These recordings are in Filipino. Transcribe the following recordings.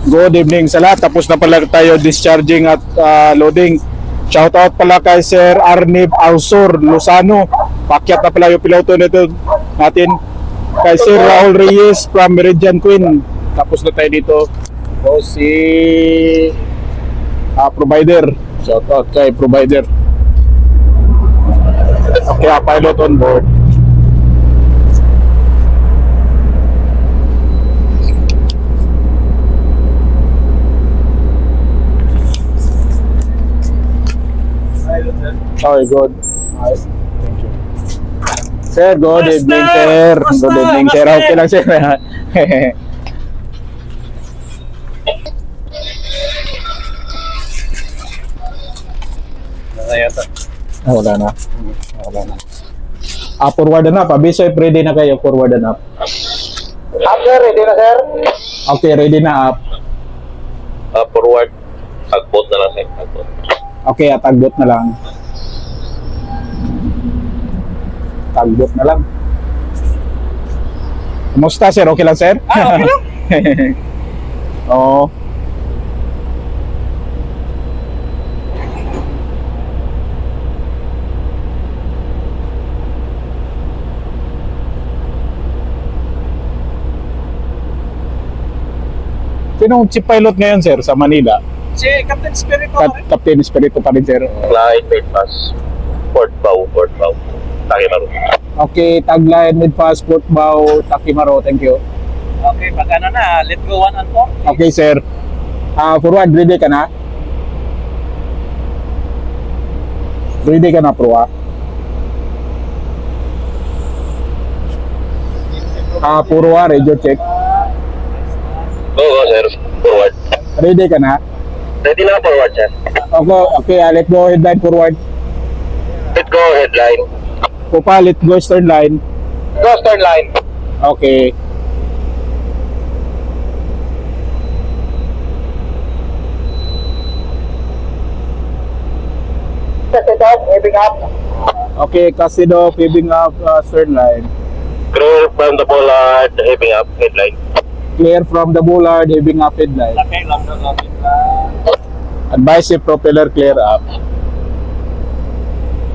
Good evening sa lahat. Tapos na pala tayo discharging at loading. Shoutout pala kay Sir Arnib Ausor Lozano. Pakyat na pala yung piloto nito natin. Kay Sir Raul Reyes from Meridian Queen. Tapos na tayo dito. O si provider. Shoutout kay provider. Okay, pilot on board. Okay, good. Nice. Thank you. Sir, good evening, sir. Good evening, sir. Okay lang, sir. Wala na. Wala na. Forward na up. Abisoy, ready na kayo. Forward na up. Sir, ready na sir? Okay, ready na up. Forward. Tagbot na lang, sir. Tagbot. Okay, tagbot na lang. Tagbot na lang. Kumusta, sir? Okay lang, sir? Okay lang. Oo. Sinong chief pilot ngayon, sir, sa Manila? Si Captain Spirito rin. Captain Espiritu pa rin, sir. Line, mid pass. Port bow, port bow. Takimaro. Okay, tagline mid passport bow, Takimaro, thank you. Okay, pag ano na, let's go 1 and 4. Okay, sir. Forward, ready ka na? Ready ka na, Pro? Puro radio check. Go, sir. Forward. Ready ka na? Ready na forward, sir. Okay, let's go headline forward. Let's go, headline. Pupa, let's go stern line. Go, stern line. Okay. Set up, moving up. Okay, Casido, paving up stern line. Clear from the bollard, heaving up, headline. Clear from the bollard, heaving up headline. Okay, lang. Advise if propeller clear up.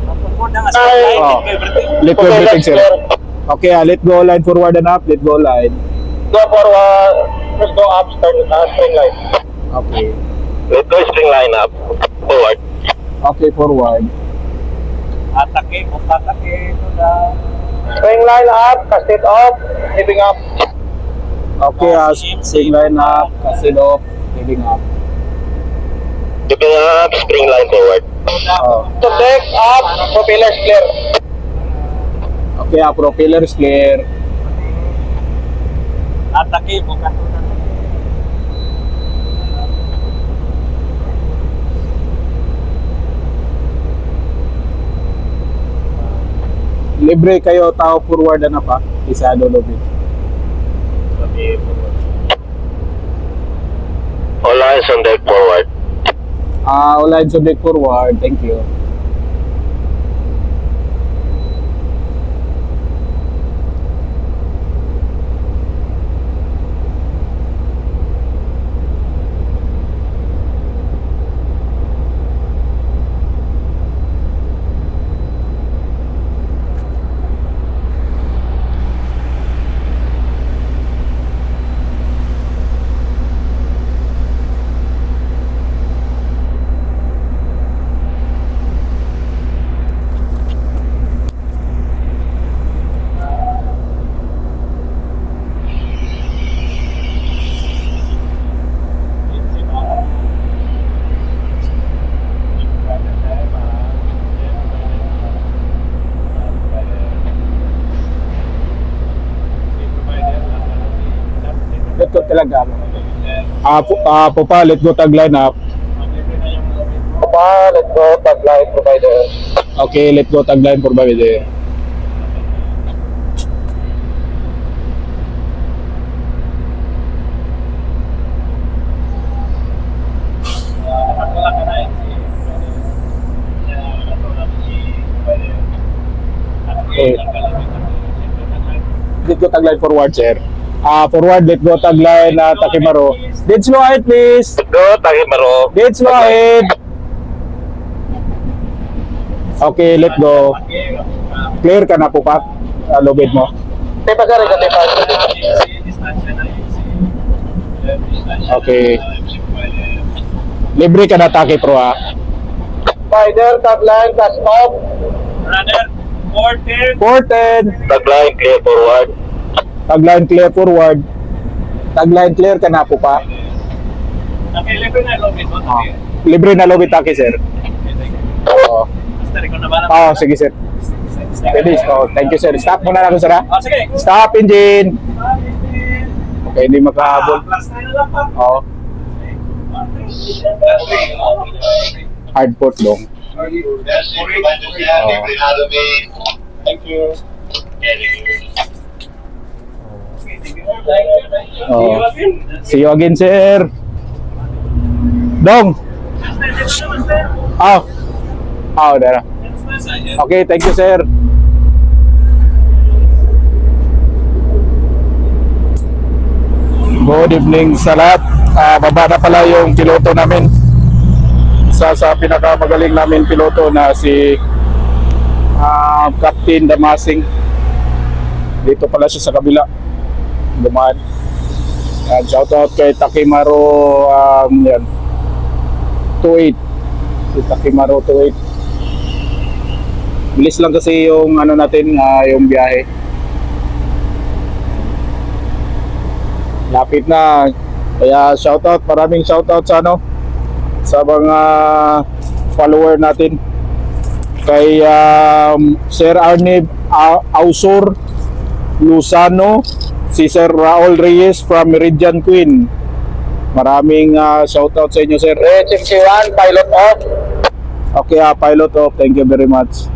Pagpapod na nga sa Ay. line, Oh. everything. Let go everything, sir. Okay, let go line forward and up. Let go line. Go forward. Let's go up, string line. Okay. Let's go string line up. Forward. Okay, forward. Atake, atake. String line up, cast it off, heaving up. Okay, string line up, Casido off, heading up. Heaving up, string line forward. Oh. To deck up, propellers clear. Okay, propellers clear. Atake, atake. Libre kayo, tao forward na pa. Isado lobby. All eyes on deck forward. Line so deck forward. Thank you. Let go talaga. Pupa, let go tagline up. Papa, let's go, tagline provider. Okay, let go tagline provider. Okay. Let go tagline forward, sir. Forward, let go, tagline, Takimaro. Dead slow ahead, please. Go, Takimaro. Dead slow ahead. Okay, let go. Clear ka na po, Pak. Lobid mo. Okay. Libre ka na, Taki Pro, ha? Spider, tagline, pass off. Runner, 410. 410. Tagline, clear forward. Tagline clear forward. Tagline clear ka na po, pa. Okay, libre na lobby mo. Libre na lobby, Taki, sir. Oo. Basta rin ko na ba? Oo, sige, sir. Pwede. Oh, thank you, sir. Stop muna lang, sir, ha? Sige. Stop, engine. Okay, hindi makahabol. Plus na lang pa. Oo. Hard port long. Thank you. Oh. See you again, sir. Dong. There. Okay, thank you, sir. Good evening sa lahat. Baba na pala yung piloto namin. Isa sa pinakamagaling namin piloto na si Captain Damasing. Dito pala siya sa kabila. Dumaan. Shout out kay Takimaro 28. Si Takimaro 28. Bilis lang kasi yung ano natin, yung biyahe. Lapit na. Kaya shoutout, maraming shoutout sa sa mga follower natin. Kay Sir Arnib Ausor Luzano, si Sir Raul Reyes from Meridian Queen. Maraming shoutout sa inyo, sir. Red 61, pilot off. Okay, pilot off. Thank you very much.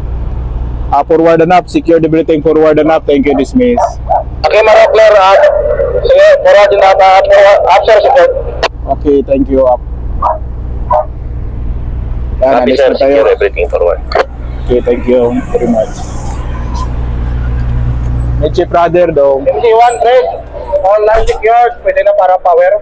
Forward and up. Secure everything. Forward and up. Thank you, dismiss. Okay, Maro, clear up. Sige, forward and up. Up, sir, support. Okay, thank you. Up. Yan, Copy, alis sir. na tayo. Secure everything forward. Okay, thank you very much. Mechi brother, dong. MC1, Red. Online secured. Pwede na para power.